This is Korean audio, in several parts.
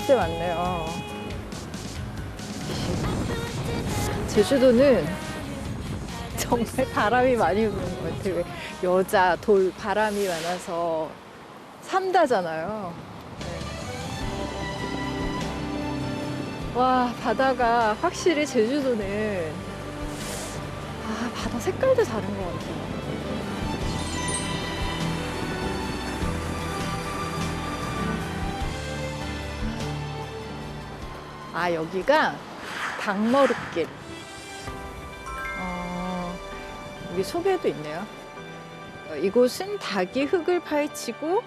진짜 많네요. 제주도는 정말 바람이 많이 부는 것 같아요. 여자, 돌, 바람이 많아서 삼다잖아요. 네. 와, 바다가 확실히 제주도는 바다 색깔도 다른 것 같아요. 여기가 닭머루길. 여기 소개도 있네요. 이곳은 닭이 흙을 파헤치고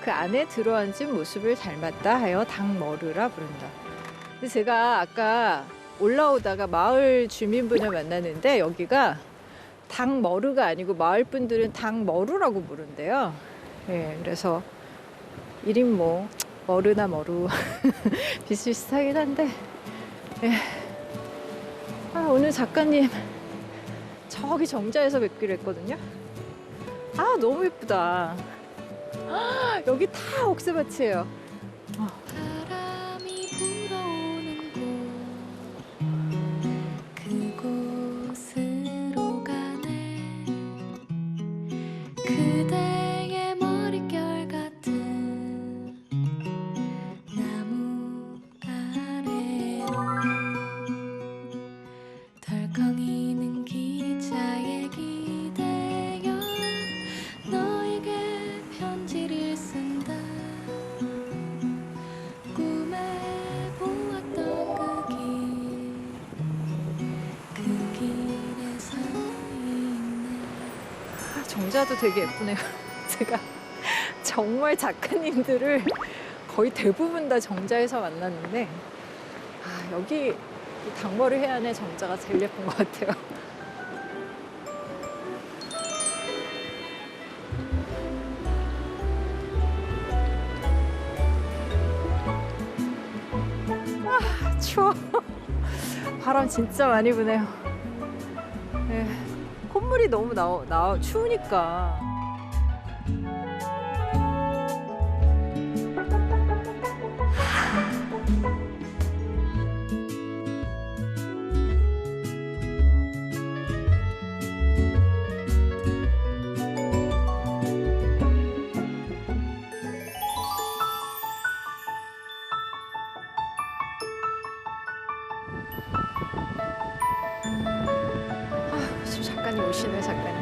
그 안에 들어앉은 모습을 닮았다 하여 닭머루라 부른다. 근데 제가 아까 올라오다가 마을 주민분을 만났는데 여기가 닭머루가 아니고 마을 분들은 닭머루라고 부른대요. 예, 그래서 이름 뭐 머루나 머루 비슷비슷하긴 한데 예. 오늘 작가님 저기 정자에서 뵙기로 했거든요. 너무 예쁘다. 여기 다 옥새밭이에요. 바람이 불어오는 곳 그곳으로 가네. 그대의 머릿결 같은 나무 아래로 덜컹이는 기차에 기대어 너에게 편지를 쓴다. 꿈에 보았던 그 길에 서 있네. 정자도 되게 예쁘네요. 제가 정말 작가님들을 거의 대부분 다 정자에서 만났는데 여기 이 닭머루 해안의 정자가 제일 예쁜 것 같아요. 추워. 바람 진짜 많이 부네요. 네. 콧물이 너무 추우니까. 지금 작가님 오시네, 작가님.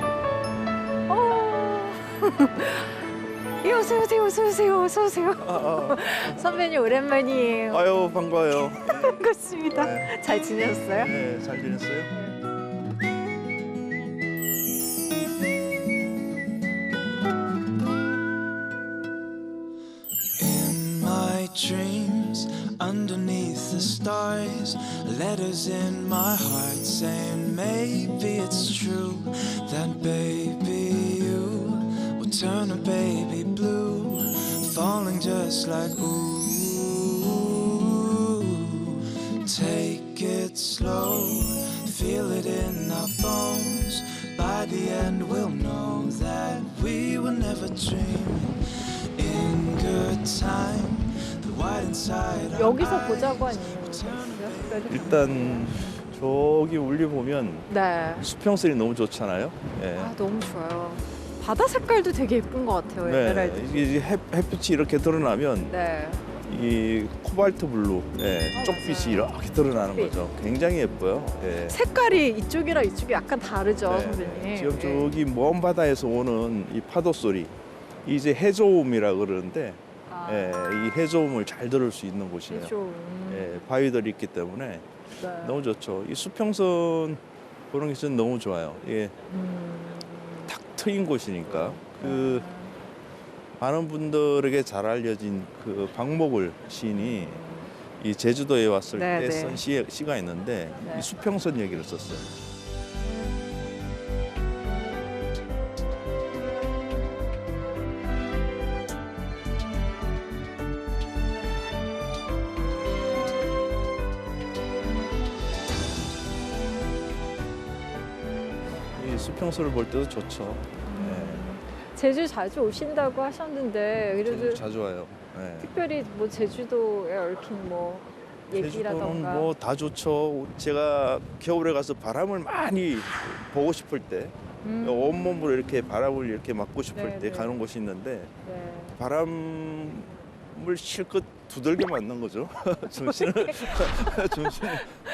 어서오세요. 선배님 오랜만이에요. 아유 반가워요. 반갑습니다. 네. 잘 지내셨어요? 네, 잘 지냈어요? In my dreams, underneath the stars, letters in my heart saying maybe it's true that baby you will turn a baby blue, falling just like ooh. Take it slow, feel it in our bones. By the end we'll know that we were never dreaming. In good time, the white inside our 여기서 보자고 한 eyes. 이유였어요? 일단 저기 울리 보면 네. 수평선이 너무 좋잖아요. 예. 너무 좋아요. 바다 색깔도 되게 예쁜 것 같아요. 네, 에메랄드. 이게 햇빛이 이렇게 드러나면 네. 이 코발트 블루, 쪽빛이 맞아요. 이렇게 드러나는 빛. 거죠. 굉장히 예뻐요. 예. 색깔이 이쪽이랑 이쪽이 약간 다르죠, 네, 선배님. 지금 네. 저기 먼 바다에서 오는 이 파도 소리, 이제 해저음이라 그러는데, 이 해저음을 잘 들을 수 있는 곳이에요. 좀. 바위들이 있기 때문에 네. 너무 좋죠. 이 수평선 보는 게 진짜 너무 좋아요. 이게 탁 트인 곳이니까 그 많은 분들에게 잘 알려진 그 박목을 시인이 이 제주도에 왔을 네, 때 네. 쓴 시가 있는데 네. 이 수평선 얘기를 썼어요. 이 수평선을 볼 때도 좋죠. 제주 자주 오신다고 하셨는데 제주 그래도 자주 와요. 네. 특별히 뭐 제주도에 얽힌 뭐 제주도는 얘기라던가. 뭐 다 좋죠. 제가 겨울에 가서 바람을 많이 보고 싶을 때 온몸으로 이렇게 바람을 이렇게 맞고 싶을 네, 때 네. 가는 곳이 있는데 네. 바람을 실컷 두들겨 맞는 거죠. 정신을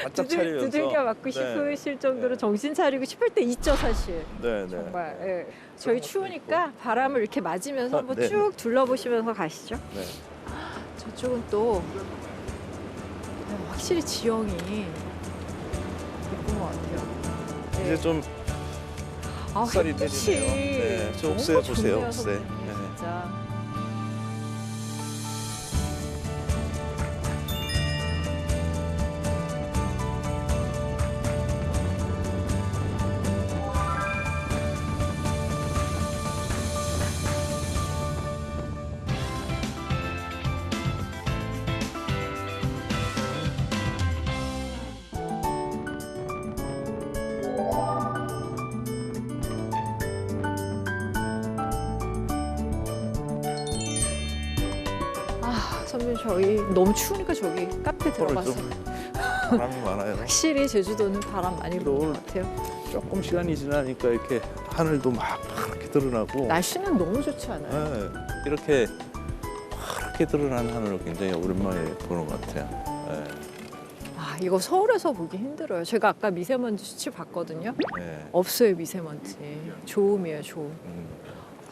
바짝 차리면서. 두들겨 맞고 네. 싶으실 정도로 네. 정신 차리고 싶을 때 있죠, 사실. 네, 네. 정말. 예. 저희 추우니까 바람을 이렇게 맞으면서 한번 네. 쭉 둘러보시면서 가시죠. 네. 저쪽은 또 확실히 지형이 예쁜 것 같아요. 네. 이제 좀 아, 햇살이 햇빛이 내리네요. 네, 저 너무 옥새 보세요, 좋네요, 옥새. 선생님, 네. 진짜. 아, 선배님 저희 너무 추우니까 저기 카페 오늘 들어가서 좀 바람이 많아요. 확실히 제주도는 바람 많이 부는 오늘 것 같아요. 조금 시간이 지나니까 이렇게 하늘도 막 파랗게 드러나고 날씨는 너무 좋지 않아요? 네, 이렇게 파랗게 드러난 하늘을 굉장히 오랜만에 보는 것 같아요. 네, 아, 이거 서울에서 보기 힘들어요. 제가 아까 미세먼지 수치 봤거든요. 네. 없어요, 미세먼지. 좋음이에요, 좋음.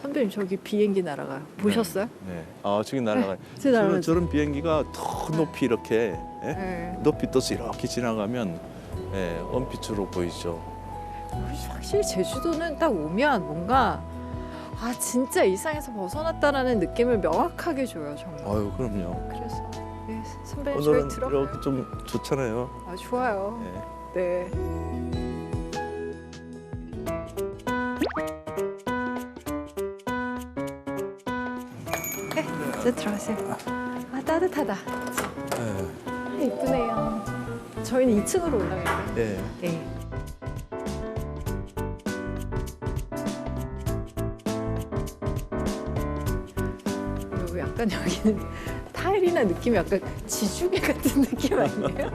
선배님 저기 비행기 날아가요. 보셨어요? 네. 아, 저기 날아가요. 저 날아가죠. 저런 비행기가 더 높이 이렇게 예? 네. 높이 떠서 이렇게 지나가면 예, 은빛으로 보이죠. 확실히 제주도는 딱 오면 뭔가 아 진짜 일상에서 벗어났다라는 느낌을 명확하게 줘요, 정말. 아유, 그럼요. 그래서 네, 선배님 저희 오늘은 들어가요. 이렇게 좀 좋잖아요. 아 좋아요. 예. 네. 네, 이제 들어가세요. 아 따뜻하다. 예. 아, 이쁘네요. 저희는 2층으로 올라가요. 네. 네. 그리고 약간 여기는 타일이나 느낌이 약간 지중해 같은 느낌 아니에요?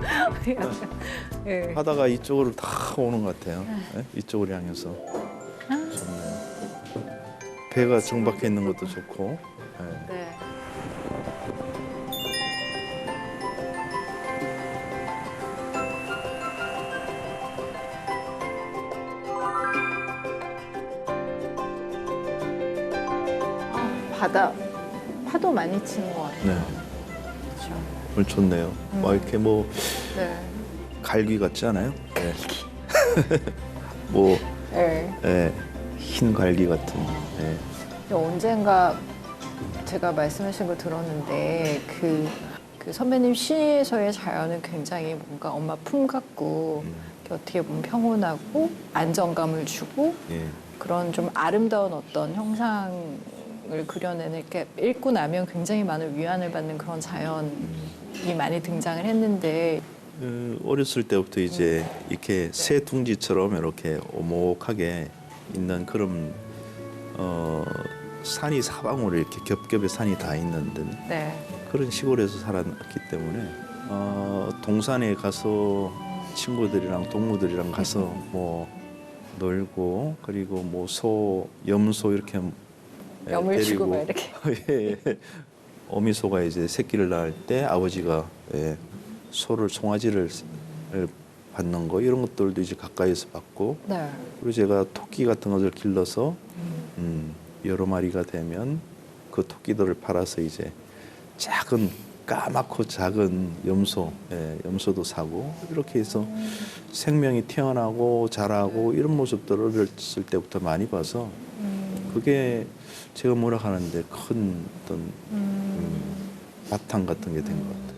약간. 네. 하다가 이쪽으로 다 오는 것 같아요. 예? 이쪽으로 향해서 아. 좋네요. 배가 정박해 있는 것도 좋고. 예. 네. 아, 바다 파도 많이 치는 것 같아요. 네. 그렇죠. 오늘 좋네요. 막 이렇게 뭐 네. 갈귀 같지 않아요? 네. 뭐 네. 예, 흰 갈기 같은. 예. 언젠가 제가 말씀하신 거 들었는데 그 선배님 시에서의 자연은 굉장히 뭔가 엄마 품 같고 이렇게 어떻게 보면 평온하고 안정감을 주고 예. 그런 좀 아름다운 어떤 형상을 그려내는 이렇게 읽고 나면 굉장히 많은 위안을 받는 그런 자연이 많이 등장을 했는데 어렸을 때부터 이제 이렇게 새 둥지처럼 이렇게 오목하게 있는 그런 산이 사방으로 이렇게 겹겹이 산이 다 있는데 네. 그런 시골에서 살았기 때문에 동산에 가서 친구들이랑 동무들이랑 가서 뭐 놀고 그리고 뭐 소, 염소 이렇게 염을 주고 막 데리고 이렇게 예. 어미소가 이제 새끼를 낳을 때 아버지가 예, 소를 송아지를 받는 거 이런 것들도 이제 가까이서 봤고 네. 그리고 제가 토끼 같은 것을 길러서 여러 마리가 되면 그 토끼들을 팔아서 이제 작은 까맣고 작은 염소, 예, 염소도 사고 이렇게 해서 생명이 태어나고 자라고 이런 모습들을 어렸을 때부터 많이 봐서 그게 제가 뭐라 하는데 큰 어떤 바탕 같은 게 된 것 같아요.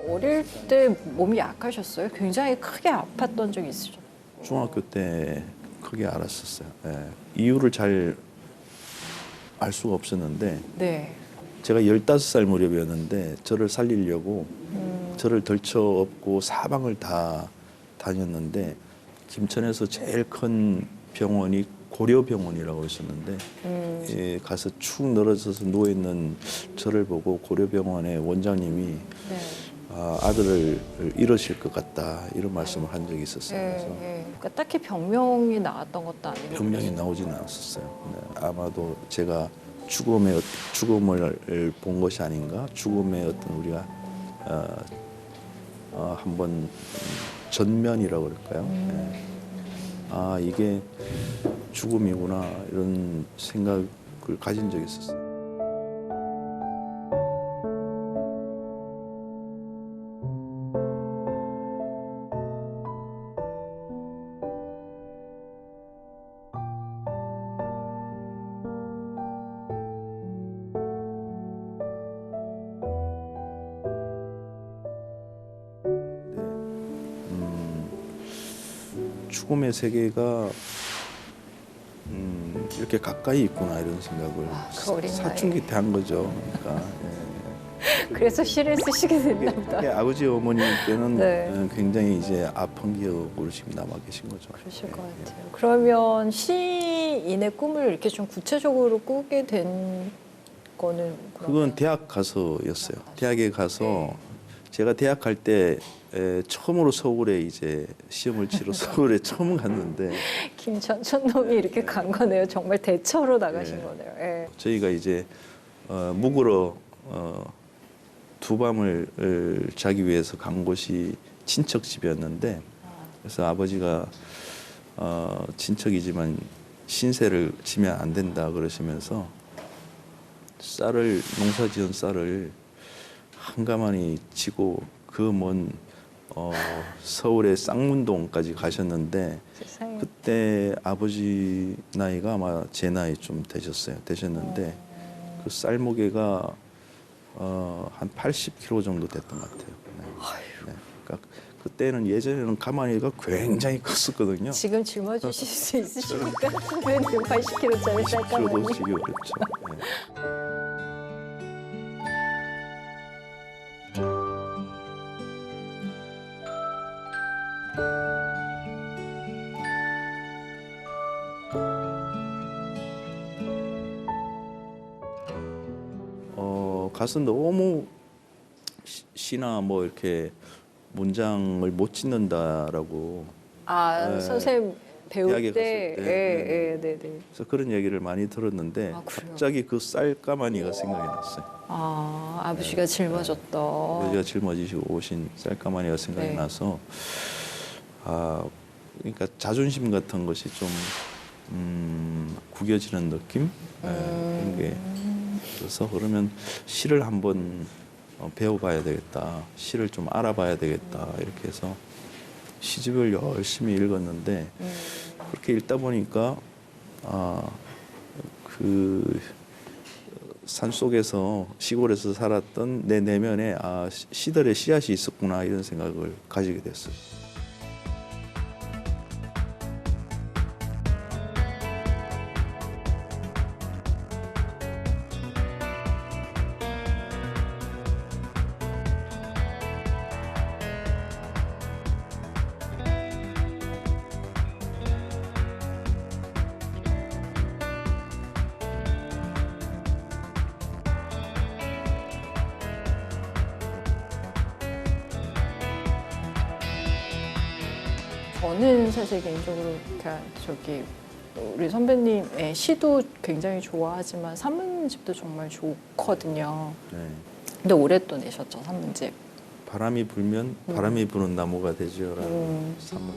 어릴 때 몸이 약하셨어요? 굉장히 크게 아팠던 적이 있으셨어요? 중학교 때 크게 알았었어요. 예. 이유를 잘 알 수가 없었는데 네. 제가 15살 무렵이었는데 저를 살리려고 저를 덜쳐업고 사방을 다 다녔는데 김천에서 제일 큰 병원이 고려병원이라고 있었는데 예, 가서 축 늘어져서 누워있는 저를 보고 고려병원의 원장님이 네. 아들을 잃으실 것 같다 이런 말씀을 한 적이 있었어요. 그래서 그러니까 딱히 병명이 나왔던 것도 아니고 병명이 나오지는 않았었어요. 네, 아마도 제가 죽음을 본 것이 아닌가, 죽음의 어떤 우리가 한번 전면이라고 그럴까요? 네. 아 이게 죽음이구나 이런 생각을 가진 적이 있었어요. 죽음의 세계가 이렇게 가까이 있구나 이런 생각을 그 어린 사춘기 때 한 거죠. 그러니까 그래서 시를 쓰시게 됐나 보다. 그게 아버지 어머니께는 네. 굉장히 이제 아픈 기억으로 지금 남아 계신 거죠. 그러실 것 같아요. 그러면 시인의 꿈을 이렇게 좀 구체적으로 꾸게 된 거는 그건 대학 가서였어요. 대학에 가서 네. 제가 대학 갈 때 처음으로 서울에 이제 시험을 치러 서울에 처음 갔는데 김천촌놈이 이렇게 간 거네요. 정말 대처로 나가신 네. 거네요. 예. 저희가 이제 묵으러 두 밤을 자기 위해서 간 곳이 친척 집이었는데 그래서 아버지가 친척이지만 신세를 지면 안 된다 그러시면서 쌀을 농사지은 쌀을 한가마니 지고 그 먼 서울의 쌍문동까지 가셨는데 세상에. 그때 아버지 나이가 아마 제 나이 좀 되셨는데 그 쌀 무게가 한 80kg 정도 됐던 것 같아요. 네. 그러니까 그때는 예전에는 가마니가 굉장히 컸었거든요. 지금 짊어지실 수 있으십니까? 선배님 80kg짜리 20kg도 쌀가마니. 지기 어렵죠. 네. 가서 너무 시나 뭐 이렇게 문장을 못 짓는다라고 아, 네. 선생님 배울 대학에 때, 갔을 때, 예, 네, 네. 그래서 그런 얘기를 많이 들었는데 아, 그래요? 갑자기 그 쌀가마니가 생각이 났어요. 아, 아버지가 짊어졌던. 아버지가 짊어지시고 오신 쌀가마니가 생각이 네. 나서 그러니까 자존심 같은 것이 좀 구겨지는 느낌 그런 게 그래서 그러면 시를 한번 배워봐야 되겠다. 시를 좀 알아봐야 되겠다. 이렇게 해서 시집을 열심히 읽었는데 그렇게 읽다 보니까 그 산속에서 시골에서 살았던 내 내면에 시들의 씨앗이 있었구나 이런 생각을 가지게 됐어요. 저는 사실 개인적으로 그러니까 저기 우리 선배님의 시도 굉장히 좋아하지만 산문집도 정말 좋거든요. 네. 근데 올해 또 내셨죠, 산문집. 바람이 불면 바람이 부는 나무가 되지요라는 산문.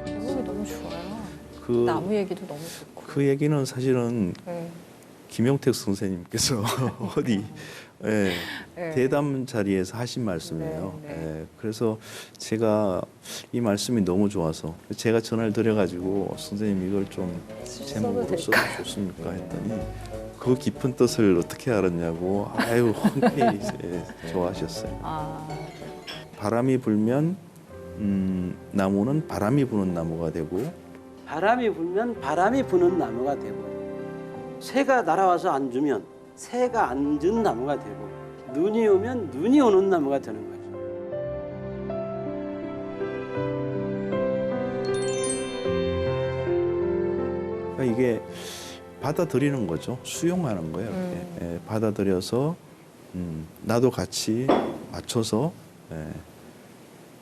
제목이 너무 좋아요. 그, 나무 얘기도 너무 좋고. 그 얘기는 사실은 네. 김용택 선생님께서 어디 예, 네. 대담 자리에서 하신 말씀이에요. 네, 네. 예, 그래서 제가 이 말씀이 너무 좋아서 제가 전화를 드려가지고 선생님 이걸 좀 써도 제목으로 써도 될까요? 좋습니까 했더니 그 깊은 뜻을 어떻게 알았냐고 아유 흔쾌히 좋아하셨어요. 아, 바람이 불면 나무는 바람이 부는 나무가 되고 바람이 불면 바람이 부는 나무가 되고 새가 날아와서 앉으면 새가 앉은 나무가 되고 눈이 오면 눈이 오는 나무가 되는 거죠. 그러니까 이게 받아들이는 거죠. 수용하는 거예요. 이렇게. 예, 받아들여서 나도 같이 맞춰서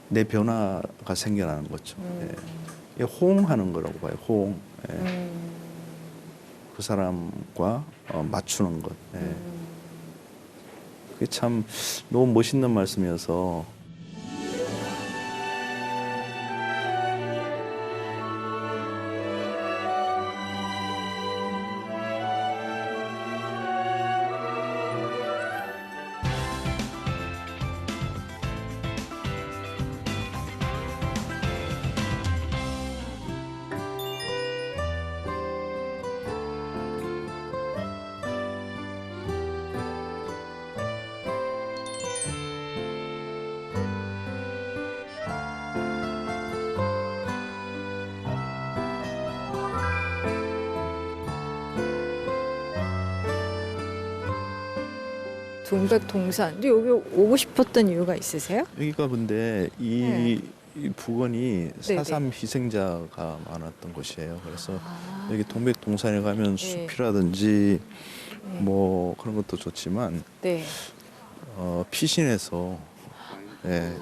내 변화가 생겨나는 거죠. 예. 이게 호응하는 거라고 봐요. 호응. 예. 그 사람과 맞추는 것. 예. 그게 참 너무 멋있는 말씀이어서 동백동산. 근데 여기 오고 싶었던 이유가 있으세요? 여기가 근데 이 부근이 네네. 4.3 희생자가 많았던 곳이에요. 그래서 아, 여기 동백동산에 가면 네. 숲이라든지 네. 뭐 그런 것도 좋지만 네. 피신에서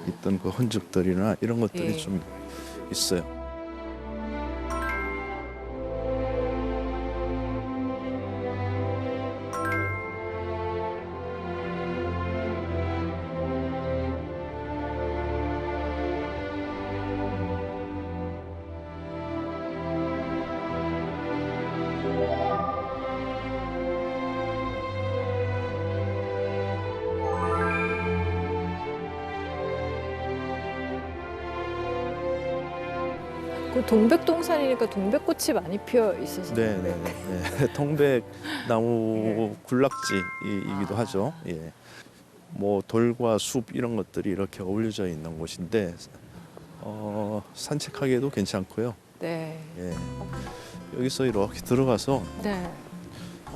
있던 그 흔적들이나 이런 것들이 예. 좀 있어요. 그 동백동산이니까 동백꽃이 많이 피어 있어서. 네네네. 동백나무 군락지이기도 하죠. 예. 뭐 돌과 숲 이런 것들이 이렇게 어울려져 있는 곳인데 산책하기에도 괜찮고요. 네. 예. 여기서 이렇게 들어가서 네.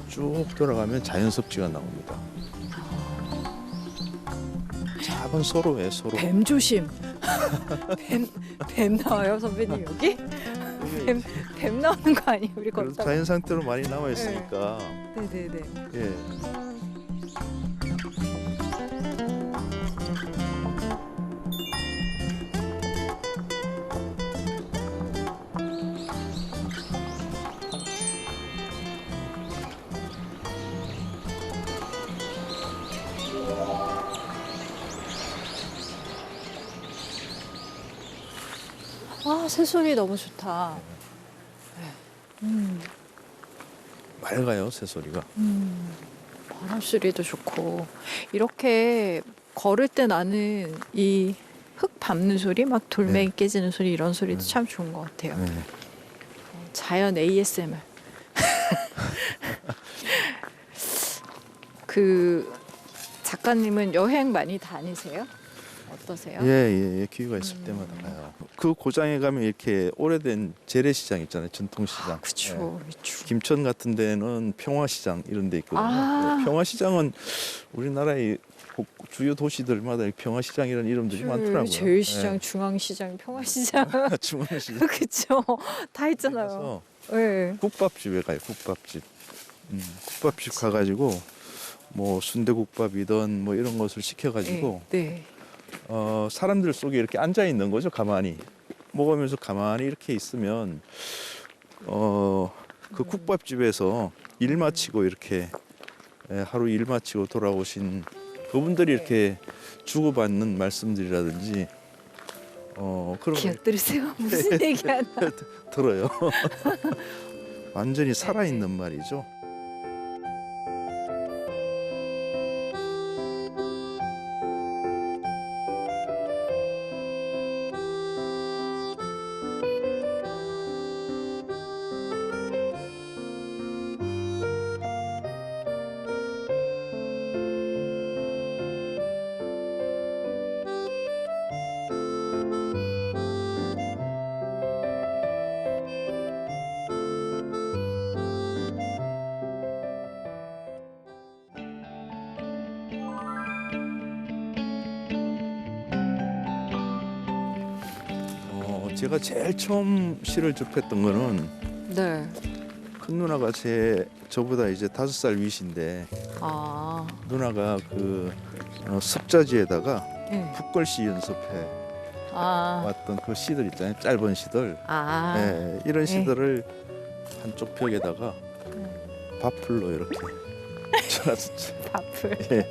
쭉 돌아가면 자연섭지가 나옵니다. 작은 소로예요, 소로. 뱀 조심. 뱀 나와요, 선배님 여기? 뱀 나오는 거 아니에요, 우리 그래도 걷다가? 자연 상태로 많이 남아 있으니까. 네네네. 예. 아, 새소리 너무 좋다. 맑아요, 새소리가. 바람 소리도 좋고 이렇게 걸을 때 나는 이 흙 밟는 소리, 막 돌멩이 네. 깨지는 소리 이런 소리도 참 좋은 것 같아요. 네. 자연 ASMR. 그 작가님은 여행 많이 다니세요? 어떠세요? 예, 기회가 있을 때마다 가요. 그 고장에 가면 이렇게 오래된 재래시장 있잖아요, 전통시장. 그렇죠. 예. 김천 같은 데는 평화시장 이런 데 있거든요. 아. 예, 평화시장은 우리나라의 주요 도시들마다 평화시장 이런 이름들이 많더라고요. 제일시장, 중앙시장, 평화시장, 예. 중앙시장. 그렇죠. 다 있잖아요. 그래서 네. 국밥집에 가요, 국밥집. 국밥집 가가지고 뭐 순대국밥이든 뭐 이런 것을 시켜가지고 네. 사람들 속에 이렇게 앉아 있는 거죠, 가만히 먹으면서 가만히 이렇게 있으면 그 국밥집에서 일 마치고 이렇게 하루 일 마치고 돌아오신 그분들이 이렇게 주고받는 말씀들이라든지 그런 걸 기억 들으세요? 무슨 얘기하나? 들어요. 완전히 살아있는 말이죠. 제가 제일 처음 시를 접했던 거는 네. 큰 누나가 저보다 이제 5살 위신데 아. 누나가 그 습자지에다가 네. 풋글씨 연습해 아. 왔던 그 시들 있잖아요. 짧은 시들. 아. 예, 이런 네. 시들을 한쪽 벽에다가 밥풀로 이렇게 쳐놨었죠. 밥을. 예.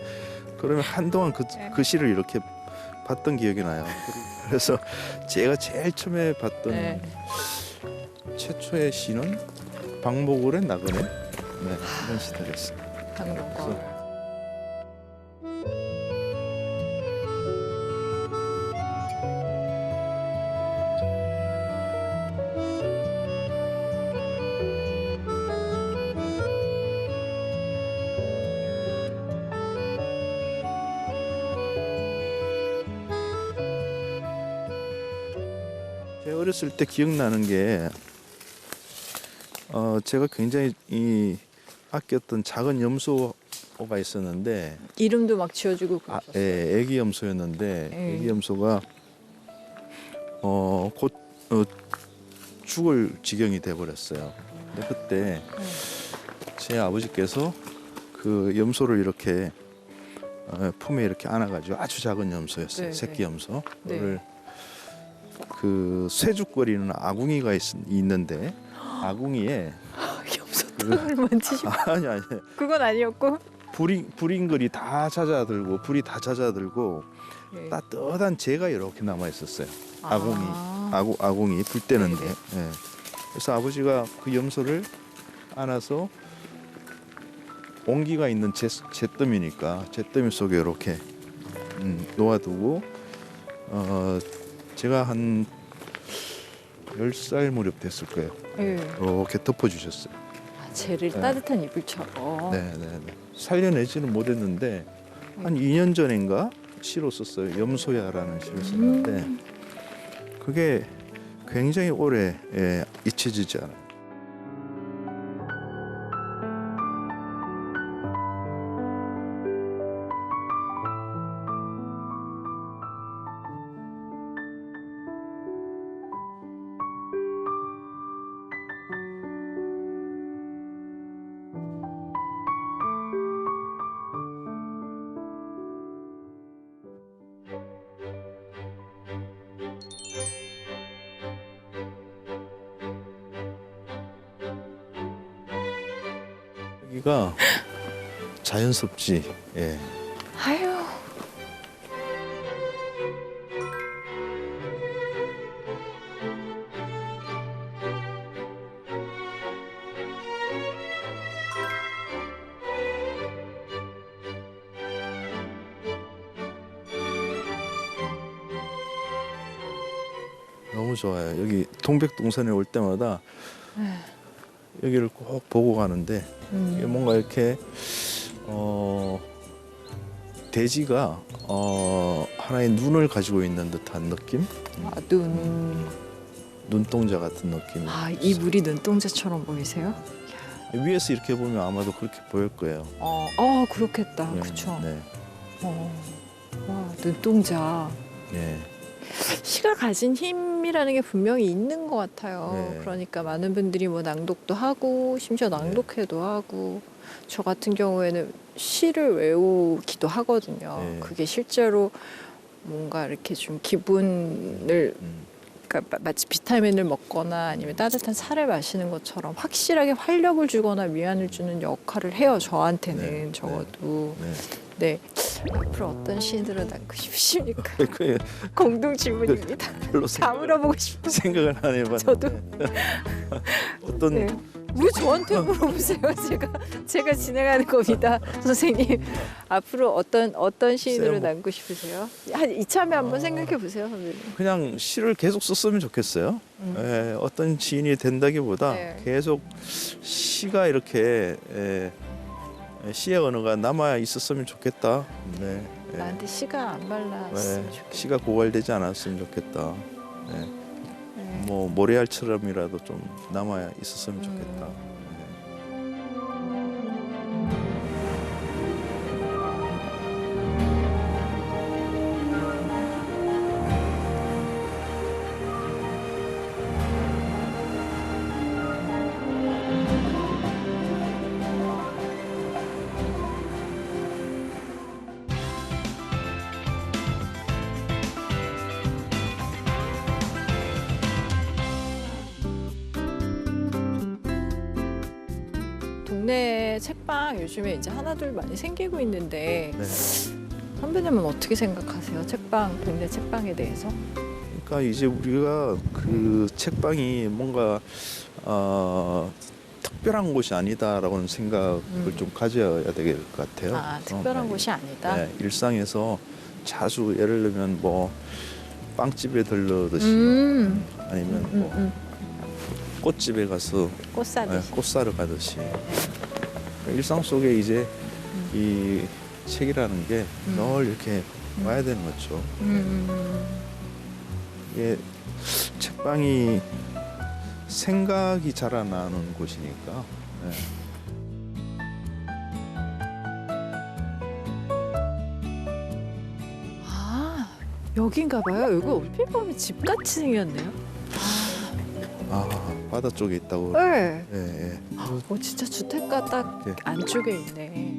그러면 한동안 네. 그 시를 이렇게 봤던 기억이 나요. 그래서 제가 제일 처음에 봤던 네. 최초의 시는 박목월의 나그네. 네, 이런 시들이었어요. 박목월. 제가 어렸을 때 기억나는 게 제가 굉장히 아꼈던 작은 염소가 있었는데 이름도 막 지어주고 그러셨어요. 예, 애기 염소였는데 예. 애기 염소가 곧 죽을 지경이 돼 버렸어요. 근데 그때 제 아버지께서 그 염소를 이렇게 품에 이렇게 안아가지고 아주 작은 염소였어요. 네, 새끼 염소. 네. 그걸 그 쇠죽거리는 아궁이가 있는데 아궁이에 염소탕을 만지시고 아니 그건 아니었고. 불인글이 다 잦아들고 불이 다 잦아들고 예. 따뜻한 재가 이렇게 남아 있었어요. 아궁이 아. 아궁이 불 때는데. 네, 예. 그래서 아버지가 그 염소를 안아서 온기가 있는 잿더미니까 잿더미 속에 이렇게 놓아두고 제가 한 10살 무렵 됐을 거예요. 예. 이렇게 덮어주셨어요. 아, 젤을 네. 따뜻한 이불처럼. 네네네. 살려내지는 못했는데 한 2년 전인가 시로 썼어요. 염소야라는 시를 썼는데 그게 굉장히 오래 잊혀지지 않아요. 여기가 자연섭지. 예. 아유. 너무 좋아요. 여기 동백동산에 올 때마다 여기를 꼭 보고 가는데 이게 뭔가 이렇게 대지가 하나의 눈을 가지고 있는 듯한 느낌? 아, 눈. 눈동자 같은 느낌. 아, 이 물이 눈동자처럼 보이세요? 위에서 이렇게 보면 아마도 그렇게 보일 거예요. 그렇겠다. 네, 그렇죠. 네. 와, 눈동자. 네. 시가 가진 힘이라는 게 분명히 있는 것 같아요. 네. 그러니까 많은 분들이 뭐 낭독도 하고 심지어 낭독회도 하고 저 같은 경우에는 시를 외우기도 하거든요. 네. 그게 실제로 뭔가 이렇게 좀 기분을 그러니까 마치 비타민을 먹거나 아니면 따뜻한 차를 마시는 것처럼 확실하게 활력을 주거나 위안을 주는 역할을 해요. 저한테는 네. 적어도. 네. 네. 앞으로 어떤 시들을 낳고 싶으십니까? 그 공동 질문입니다. 별로 다 물어보고 싶어요. 생각을 안 해봤는데. 저도. 어떤 네. 왜 저한테 물어보세요? 제가 진행하는 겁니다, 선생님. 앞으로 어떤 시인으로 글쎄요, 뭐. 남고 싶으세요? 한 이참에 한번 생각해 보세요, 선생님. 그냥 시를 계속 썼으면 좋겠어요. 어떤 시인이 된다기보다 네. 계속 시가 이렇게 시의 언어가 남아 있었으면 좋겠다. 네. 나한테 시가 안 말랐으면 좋겠다. 시가 고갈되지 않았으면 좋겠다. 네. 네. 뭐 모래알처럼이라도 좀 남아 있었으면 좋겠다. 동네 책방 요즘에 이제 하나둘 많이 생기고 있는데 네. 선배님은 어떻게 생각하세요? 책방, 동네 책방에 대해서? 그러니까 이제 우리가 그 책방이 뭔가 특별한 곳이 아니다라고는 생각을 좀 가져야 될 것 같아요. 아, 특별한 네. 곳이 아니다. 네, 일상에서 자주 예를 들면 뭐 빵집에 들르듯이 아니면 뭐 꽃집에 가서 꽃 사듯이. 네, 꽃 사러 가듯이 일상 속에 이제 이 책이라는 게 늘 이렇게 와야 되는 거죠. 이게 책방이 생각이 자라나는 곳이니까. 네. 아, 여긴가 봐요. 여기 얼핏 보면 집같이 생겼네요. 아, 바다 쪽에 있다고. 네. 예, 예. 진짜 주택가 딱 네. 안쪽에 있네.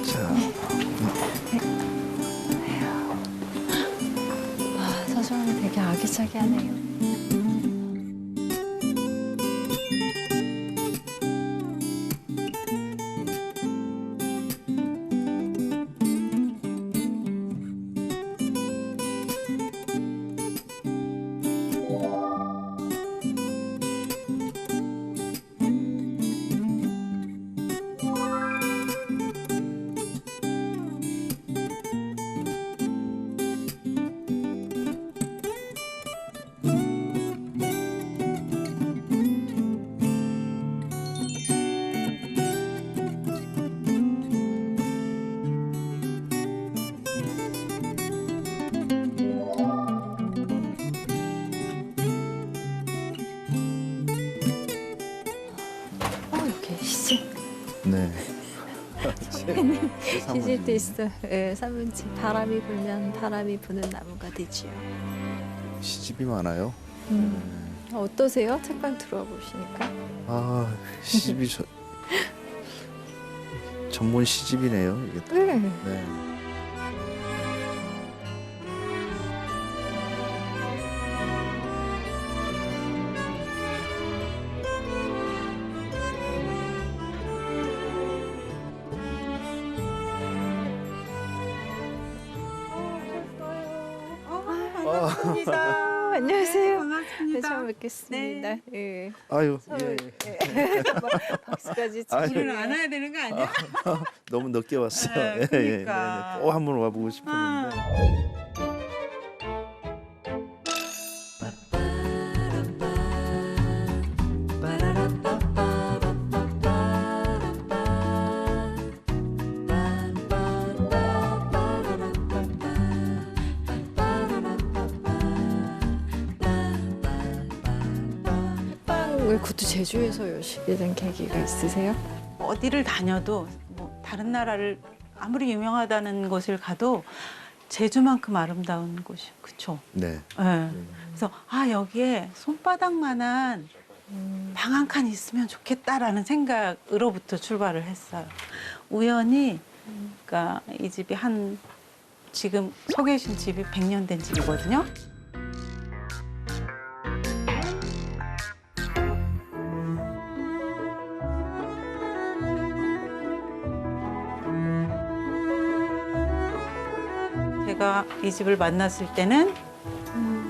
자, 아, 서점이 되게 아기자기하네요. 이렇게 시집. 네. 시집 테이스트. 예, 산문집. 바람이 불면 바람이 부는 나무가 되지요. 시집이 많아요. 어떠세요? 책방 들어와 보시니까? 아, 시집이 전문 시집이네요. 이게. 네. 네. 반갑습니다. 안녕하세요. 반갑습니다. 네, 처음 뵙겠습니다. 예. 아유, 서울, 예. 예. 박수까지 아유. 치고. 우리는 안아야 되는 거 아니야? 너무 늦게 왔어요. 네, 예, 그러니까. 예, 예. 꼭 한번 와보고 싶었는데. 책방을 굳이 제주에서 여시게 된 계기가 있으세요? 어디를 다녀도 뭐 다른 나라를 아무리 유명하다는 곳을 가도 제주만큼 아름다운 곳이 그쵸? 네. 네. 그래서 여기에 손바닥만한 방 한 칸 있으면 좋겠다라는 생각으로부터 출발을 했어요. 우연히 그러니까 이 집이 지금 서 계신 집이 100년 된 집이거든요. 제가 이 집을 만났을 때는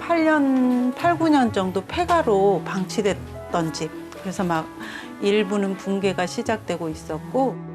8년, 8, 9년 정도 폐가로 방치됐던 집. 그래서 막 일부는 붕괴가 시작되고 있었고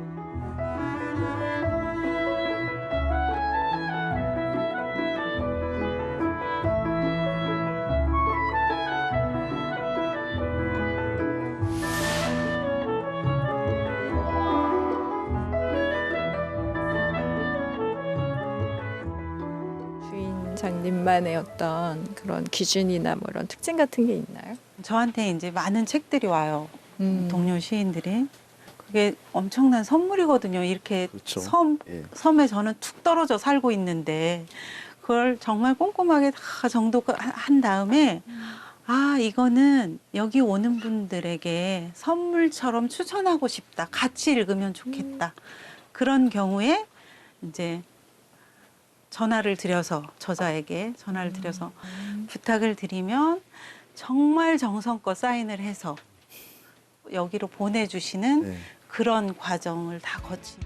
주인장님만의 어떤 그런 기준이나 뭐 이런 특징 같은 게 있나요? 저한테 이제 많은 책들이 와요. 음. 동료 시인들이. 그게 엄청난 선물이거든요. 이렇게 그렇죠. 예. 섬에 저는 툭 떨어져 살고 있는데 그걸 정말 꼼꼼하게 다 정독한 다음에 아, 이거는 여기 오는 분들에게 선물처럼 추천하고 싶다. 같이 읽으면 좋겠다. 그런 경우에 이제 전화를 드려서 저자에게 전화를 드려서 부탁을 드리면 정말 정성껏 사인을 해서 여기로 보내주시는 네. 그런 과정을 다 거친.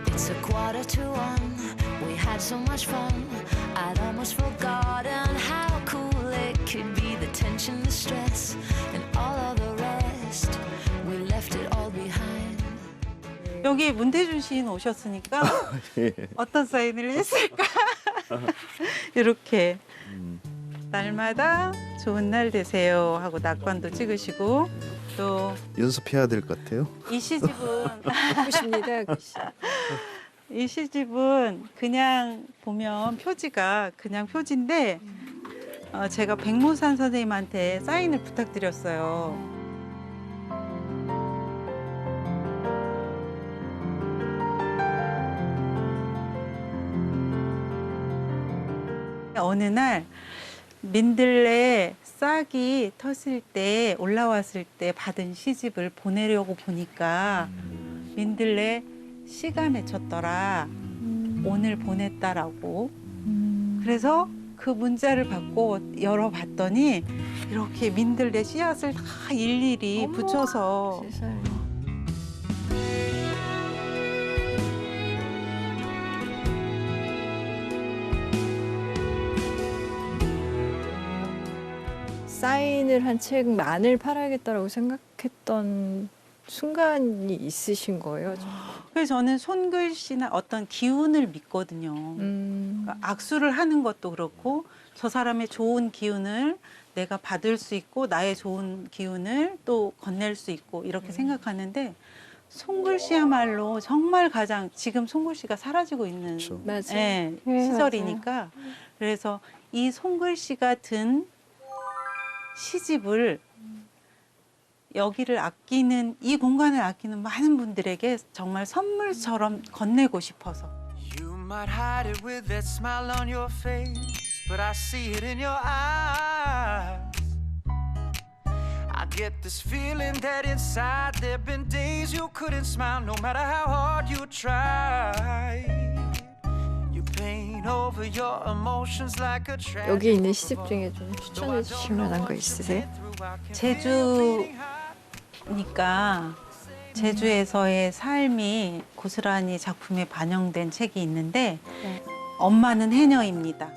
It's 1:45. We had so much fun. I'd almost forgotten how cool it could be. The tension, the stress, and all of the rest. We left it all behind. 여기 문태준 시인 오셨으니까 예. 어떤 사인을 했을까? 이렇게 날마다 좋은 날 되세요 하고 낙관도 찍으시고 또 연습해야 될 것 같아요. 이 시집은 예쁘십니다. 글씨. 이 시집은 그냥 보면 표지가 그냥 표지인데 제가 백무산 선생님한테 사인을 부탁드렸어요. 어느 날 민들레 싹이 텄을 때 올라왔을 때 받은 시집을 보내려고 보니까 민들레 씨가 맺혔더라. 오늘 보냈다라고. 그래서 그 문자를 받고 열어봤더니 이렇게 민들레 씨앗을 다 일일이 어머, 붙여서 세상에. 사인을 한 책만을 팔아야겠다라고 생각했던 순간이 있으신 거예요? 그래서 저는 손글씨나 어떤 기운을 믿거든요. 그러니까 악수를 하는 것도 그렇고 저 사람의 좋은 기운을 내가 받을 수 있고 나의 좋은 기운을 또 건넬 수 있고 이렇게 생각하는데 손글씨야말로 정말 가장 지금 손글씨가 사라지고 있는 그렇죠. 맞아요. 예, 네, 시절이니까 그래서 이 손글씨가 든 시집을 여기를 아끼는 이 공간을 아끼는 많은 분들에게 정말 선물처럼 건네고 싶어서. You might hide it with that smile on your face, but I see it in your eyes. I get this feeling that inside there've been days you couldn't smile no matter how hard you tried. You paint over your emotions like a tragic 여기 있는 시집 중에 좀 추천해 주실 만한 거 있으세요? 제주니까 제주에서의 삶이 고스란히 작품에 반영된 책이 있는데 네. 엄마는 해녀입니다.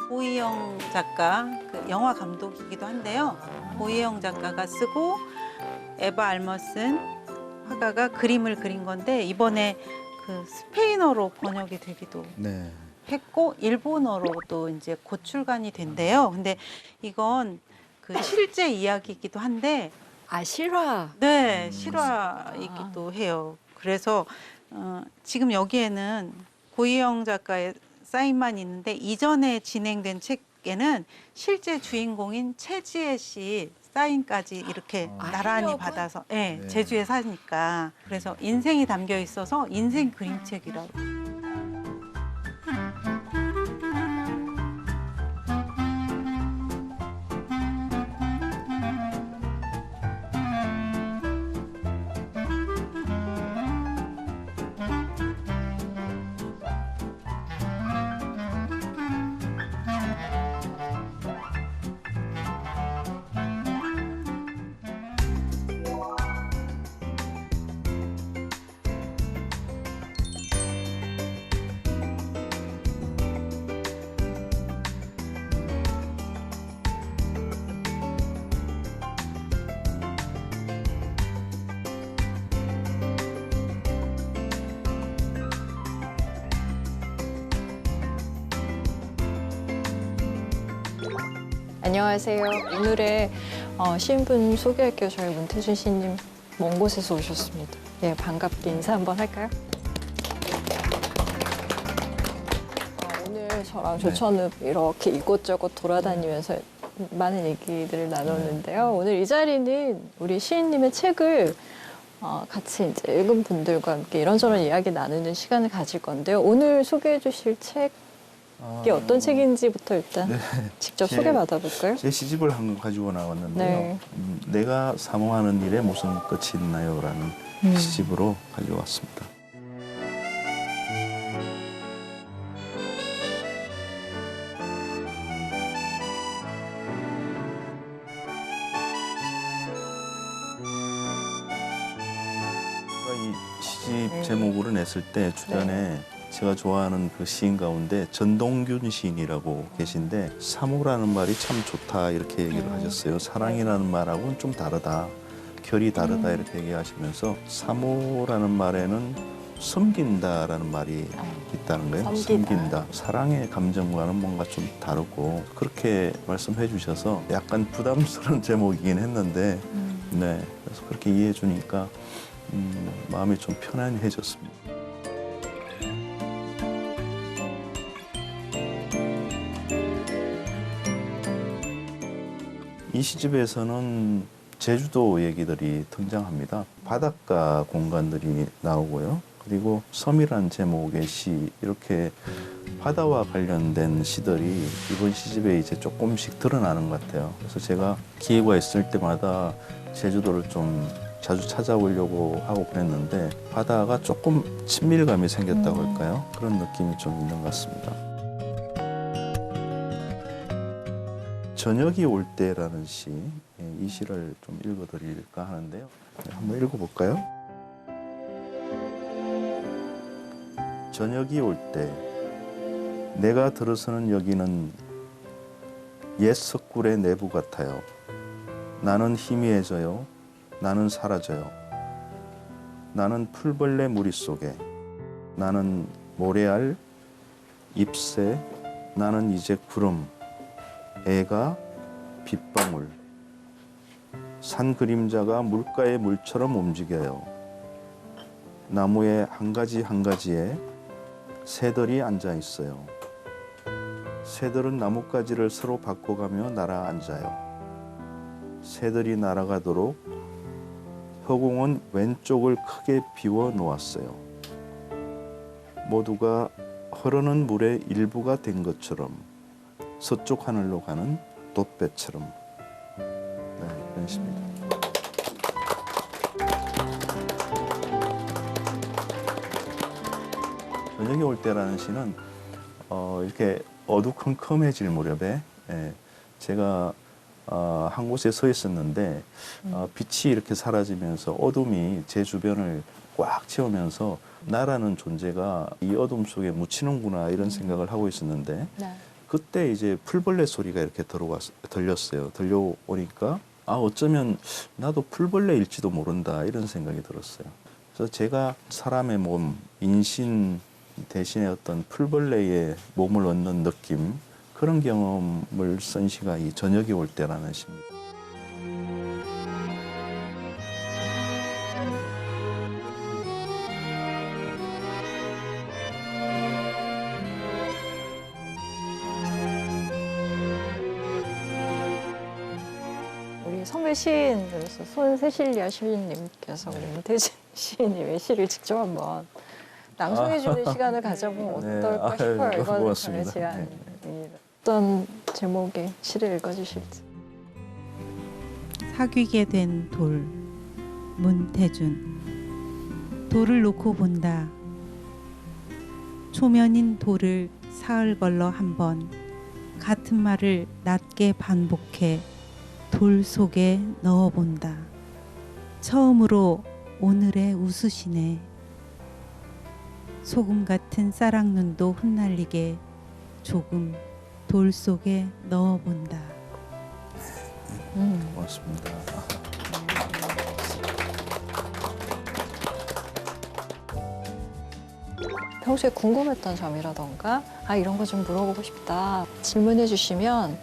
고이영 작가, 그 영화 감독이기도 한데요. 고이영 작가가 쓰고 에바 알머슨 화가가 그림을 그린 건데 이번에 그 스페인어로 번역이 되기도 네. 했고 일본어로도 이제 곧 출간이 된대요. 근데 이건 그 실제 이야기이기도 한데 아, 실화. 네, 실화이기도 해요. 그래서 지금 여기에는 고이영 작가의 사인만 있는데 이전에 진행된 책에는 실제 주인공인 최지혜 씨 사인까지 이렇게 나란히 해녀분? 받아서 네, 네. 제주에 사니까 그래서 인생이 담겨 있어서 인생 그림책이라고. 안녕하세요. 오늘의 시인분 소개할게요. 저희 문태준 시인님 먼 곳에서 오셨습니다. 예, 반갑게 인사 한번 할까요? 오늘 저랑 조천읍 이렇게 이곳저곳 돌아다니면서 많은 얘기들을 나눴는데요. 오늘 이 자리는 우리 시인님의 책을 같이 이제 읽은 분들과 함께 이런저런 이야기 나누는 시간을 가질 건데요. 오늘 소개해 주실 책이 어떤 책인지부터 일단 직접 소개받아 볼까요? 제 시집을 한 권 가지고 나왔는데요. 네. 내가 사모하는 일에 무슨 끝이 있나요? 라는 시집으로 가져왔습니다. 이 시집 제목으로 냈을 때 주변에 제가 좋아하는 그 시인 가운데 전동균 시인이라고 계신데 사모라는 말이 참 좋다 이렇게 얘기를 하셨어요. 사랑이라는 말하고는 좀 다르다. 결이 다르다 이렇게 얘기하시면서 사모라는 말에는 섬긴다라는 말이 있다는 거예요. 섬긴다. 사랑의 감정과는 뭔가 좀 다르고 그렇게 말씀해 주셔서 약간 부담스러운 제목이긴 했는데 네, 그래서 그렇게 이해해 주니까 마음이 좀 편안해졌습니다. 이 시집에서는 제주도 얘기들이 등장합니다. 바닷가 공간들이 나오고요. 그리고 섬이란 제목의 시, 이렇게 바다와 관련된 시들이 이번 시집에 이제 조금씩 드러나는 것 같아요. 그래서 제가 기회가 있을 때마다 제주도를 좀 자주 찾아오려고 하고 그랬는데 바다가 조금 친밀감이 생겼다고 할까요? 그런 느낌이 좀 있는 것 같습니다. 저녁이 올 때라는 시, 이 시를 좀 읽어드릴까 하는데요. 한번 읽어볼까요? 저녁이 올 때 내가 들어서는 여기는 옛 석굴의 내부 같아요. 나는 희미해져요. 나는 사라져요. 나는 풀벌레 무리 속에, 나는 모래알, 잎새, 나는 이제 구름, 애가 빗방울, 산 그림자가 물가의 물처럼 움직여요. 나무의 한 가지 한 가지에 새들이 앉아 있어요. 새들은 나뭇가지를 서로 바꿔가며 날아앉아요. 새들이 날아가도록 허공은 왼쪽을 크게 비워 놓았어요. 모두가 흐르는 물의 일부가 된 것처럼 서쪽 하늘로 가는 돛배처럼. 네, 이런 시입니다. 저녁이 올 때라는 시는 이렇게 어두컴컴해질 무렵에 제가 한 곳에 서 있었는데 빛이 이렇게 사라지면서 어둠이 제 주변을 꽉 채우면서 나라는 존재가 이 어둠 속에 묻히는구나 이런 생각을 하고 있었는데 그때 이제 풀벌레 소리가 이렇게 들렸어요. 들려오니까 어쩌면 나도 풀벌레일지도 모른다 이런 생각이 들었어요. 그래서 제가 사람의 몸, 인신 대신에 어떤 풀벌레의 몸을 얻는 느낌, 그런 경험을 쓴 시가 이 저녁이 올 때라는 시입니다. 우리 선배 시인으로서 손세실리아 시인님께서 우리 문태진 시인님의 시를 직접 한번 낭송해주는 시간을 가져보면 어떨까 싶어요. 이건 저의 제안입니다. 어떤 제목의 시를 읽어주실지. 사귀게 된 돌, 문태준. 돌을 놓고 본다. 초면인 돌을 사흘 걸러 한 번 같은 말을 낮게 반복해 돌 속에 넣어본다. 처음으로 오늘의 웃으시네. 소금 같은 쌀랑눈도 흩날리게 조금 돌 속에 넣어본다. 고맙습니다. 평소에 궁금했던 점이라던가 이런 거 좀 물어보고 싶다 질문해 주시면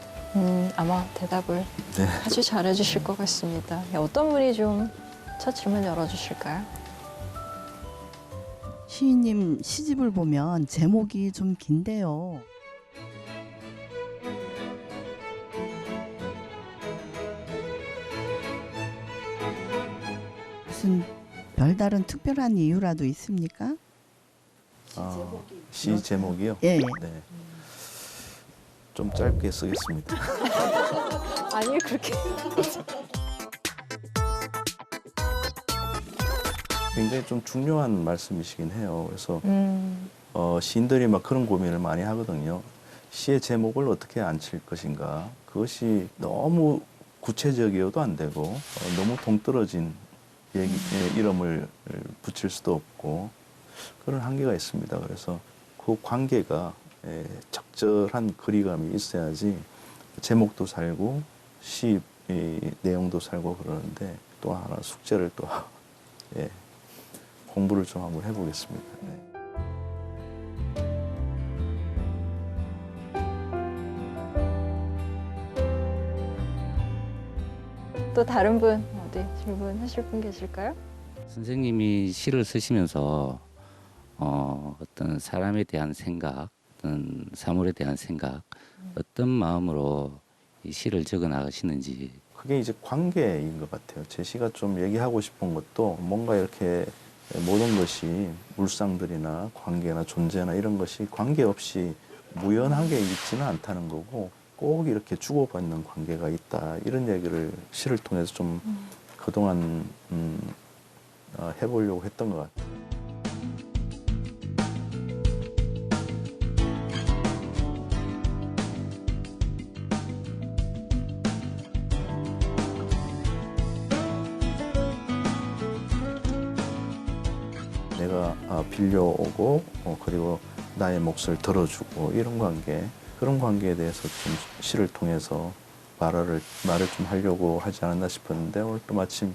아마 대답을 아주 잘해 주실 것 같습니다. 어떤 분이 좀 첫 질문 열어주실까요? 시인님 시집을 보면 제목이 좀 긴데요. 무슨 별다른 특별한 이유라도 있습니까? 시 제목이요? 예. 네. 좀 짧게 쓰겠습니다. 아니 그렇게 굉장히 좀 중요한 말씀이시긴 해요. 그래서 시인들이 막 그런 고민을 많이 하거든요. 시의 제목을 어떻게 앉힐 것인가. 그것이 너무 구체적이어도 안 되고 너무 동떨어진 이름을 붙일 수도 없고 그런 한계가 있습니다. 그래서 그 관계가 적절한 거리감이 있어야지 제목도 살고 시 내용도 살고 그러는데 또 하나 숙제를 또 공부를 좀 한번 해보겠습니다. 네. 또 다른 분 어디 질문하실 분 계실까요? 선생님이 시를 쓰시면서 어떤 사람에 대한 생각, 어떤 사물에 대한 생각, 어떤 마음으로 이 시를 적어 나가시는지. 그게 이제 관계인 것 같아요. 제 시가 좀 얘기하고 싶은 것도 뭔가 이렇게 모든 것이 물상들이나 관계나 존재나 이런 것이 관계없이 무연하게 있지는 않다는 거고 꼭 이렇게 주고받는 관계가 있다. 이런 얘기를 시를 통해서 좀 그동안 해보려고 했던 것 같아요. 내가 빌려오고 그리고 나의 몫을 들어주고 이런 관계, 그런 관계에 대해서 좀 시를 통해서 말을 좀 하려고 하지 않았나 싶었는데 오늘 또 마침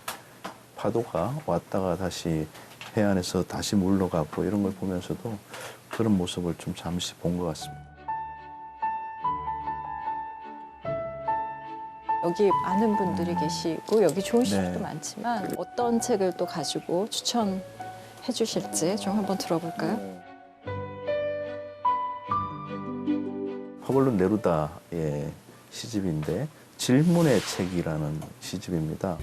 파도가 왔다가 다시 해안에서 다시 물러가고 이런 걸 보면서도 그런 모습을 좀 잠시 본 것 같습니다. 여기 많은 분들이 계시고 여기 좋은 시집도 네. 많지만 어떤 책을 또 가지고 추천해 주실지 좀 한번 들어볼까요? 파블로 네루다의 시집인데 질문의 책이라는 시집입니다.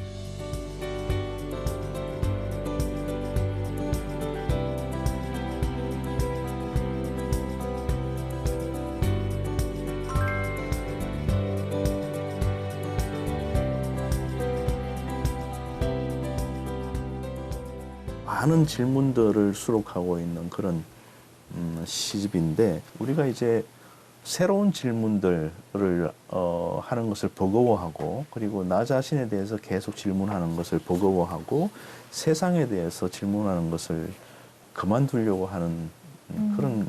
많은 질문들을 수록하고 있는 그런 시집인데 우리가 이제 새로운 질문들을 하는 것을 버거워하고 그리고 나 자신에 대해서 계속 질문하는 것을 버거워하고 세상에 대해서 질문하는 것을 그만두려고 하는 그런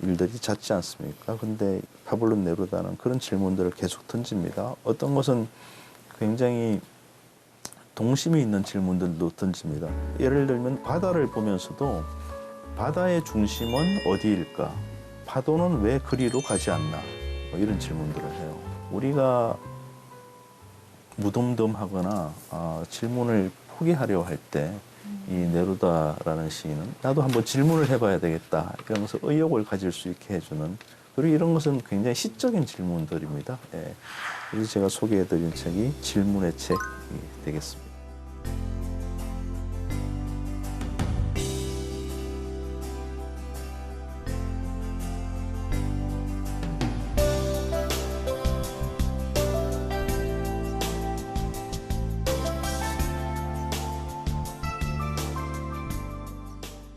일들이 잦지 않습니까? 근데 파블로 네루다는 그런 질문들을 계속 던집니다. 어떤 것은 굉장히 동심이 있는 질문들도 던집니다. 예를 들면 바다를 보면서도 바다의 중심은 어디일까? 파도는 왜 그리로 가지 않나? 뭐 이런 질문들을 해요. 우리가 무덤덤하거나 질문을 포기하려 할 때 이 네루다라는 시인은 나도 한번 질문을 해봐야 되겠다 이러면서 의욕을 가질 수 있게 해주는 그리고 이런 것은 굉장히 시적인 질문들입니다. 예. 그래서 제가 소개해드린 책이 질문의 책이 되겠습니다.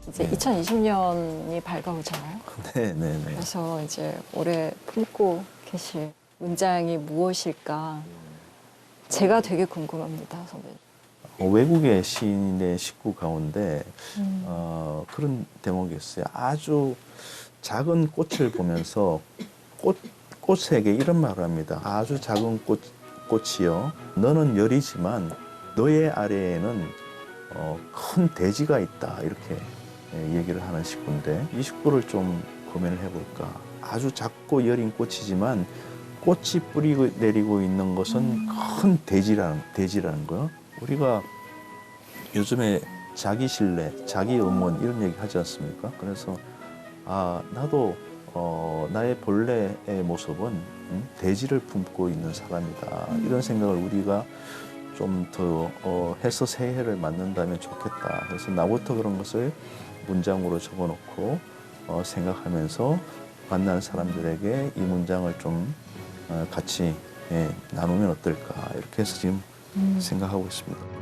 이제 2020년이 밝아오잖아요. 네네네. 그래서 이제 올해 품고 계실 문장이 무엇일까? 제가 되게 궁금합니다, 선배님. 외국의 시인의 식구 가운데 그런 대목이 있어요. 아주 작은 꽃을 보면서 꽃에게 이런 말을 합니다. 아주 작은 꽃이요. 너는 열이지만 너의 아래에는 큰 대지가 있다. 이렇게 얘기를 하는 식구인데 이 식구를 좀 고민을 해볼까. 아주 작고 여린 꽃이지만 꽃이 뿌리 내리고 있는 것은 큰 대지라는 거요. 우리가 요즘에 자기 신뢰, 자기 응원 이런 얘기 하지 않습니까? 그래서 나도 나의 본래의 모습은 대지를 품고 있는 사람이다. 이런 생각을 우리가 좀 더 해서 새해를 맞는다면 좋겠다. 그래서 나부터 그런 것을 문장으로 적어놓고 생각하면서 만나는 사람들에게 이 문장을 좀 같이 나누면 어떨까 이렇게 해서 지금 생각하고 있습니다.